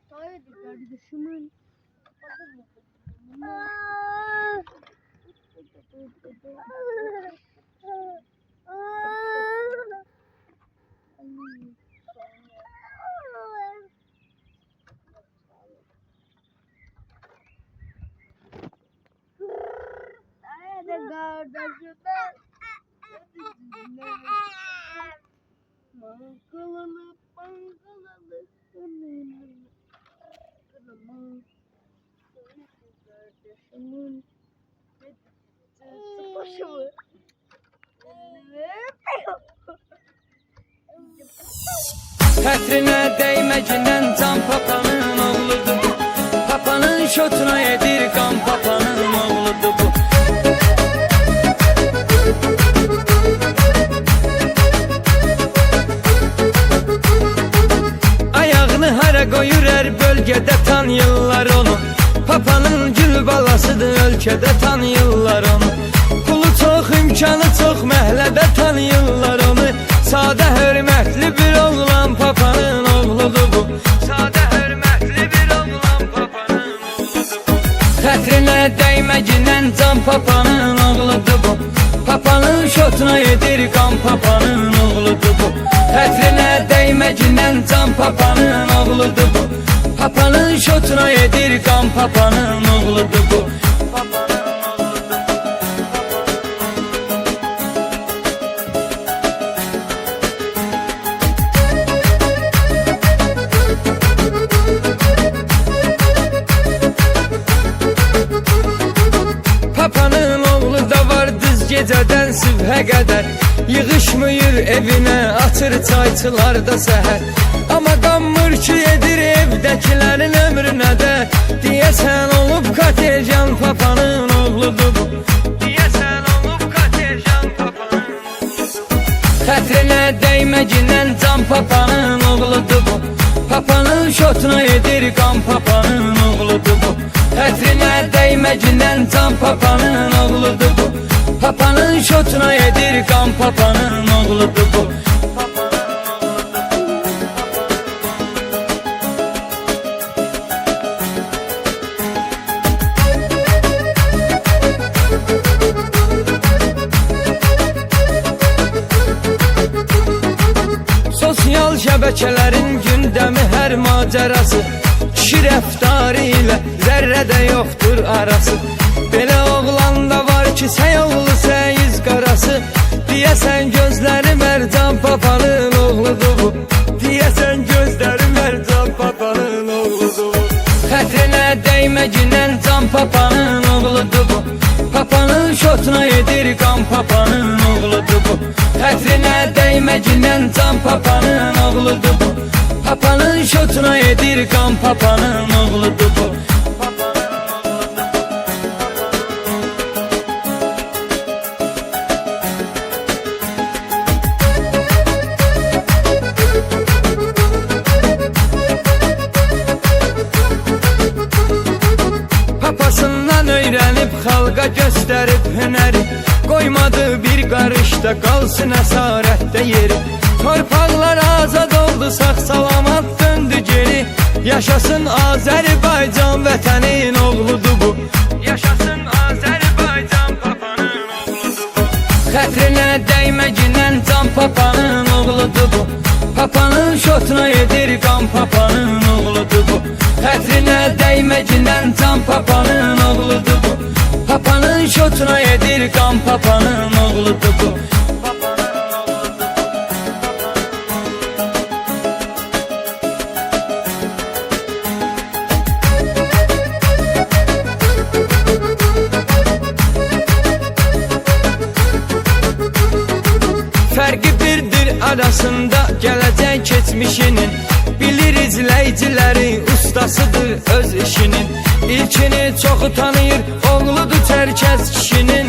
Haydi kardeşimin. Mangalalı mangalalı kardeşimin başımı Xətrinə dəyməcindən can papanın oğludur bu. Papanın şotuna edir qan papanın oğludur bu. Ayağını hara qoyur hər bölgədə tanıyırlar onu. Papanın gül balasıdır ölkədə tanıyırlar onu. Pulu çox, imkanı çox, məhlədə tanıyırlar onu. Sadə hörmətli bir oğlan papanın oğludur bu. Sadə hörmətli bir oğlan papanın oğludur bu. Xətrinə dəyməcindən can papanın oğludur bu. Papanın şotuna edir qan papanın oğludur bu. Xətrinə dəyməcindən can papanın oğludur bu. Papanın şotuna edir qan papanın oğludur bu. Papanın oğlu da var düz gecədən sübhə qədər. Yığışmıyır evinə, atır çayçılarda səhər. Amma qanmır ki edir evdəkilərin ömrünə də. Deyəsən olub katerjan papanın oğludur bu. Deyəsən olub katerjan papanın oğludur bu. Xətrinə dəyməcindən can papanın oğludur bu. Papanın şotuna edir qan papanın oğludur bu. Xətrinə dəyməcindən can papanın oğludur bu. Papanın şotuna edir qan papanın oğludur bu. Sosial şəbəkələrin gündəmi hər macərası. Kişi rəftarı ilə zərrədə yoxdur arası. Belə oğlan da var ki səy oğlu səyiz qarası. Deyəsən gözləri mərcan papanın oğludur bu. Deyəsən gözləri mərcan papanın oğludur bu. Xətrinə dəyməcindən can papanın oğludur bu. Papanın şotuna edir qan papanın oğludur bu. Xətrinə dəyməcindən can papanın oğludur bu. Papanın şotuna edir qan papanın oğludur bu. Papasından öyrənib xalqa göstərib hünəri. Qoymadı bir qarışda qalsın əsarətdə yeri. Torpaqlar azad oldu, sağ-salamat döndü geri. Yaşasın Azərbaycan vətənin oğludur bu. Yaşasın Azərbaycan papanın oğludur bu. Xətrinə dəyməcindən can papanın oğludur bu. Papanın şotuna edir qan papanın oğludur bu. Xətrinə dəyməcindən can papanın oğludur bu. Papanın şotuna edir qan papanın oğludur bu. Fərqi birdir arasında gələcək keçmişinin. Bilir izləyiciləri ustasıdır öz işinin. İlkini çoxu tanıyır, oğludur tərkəz kişinin.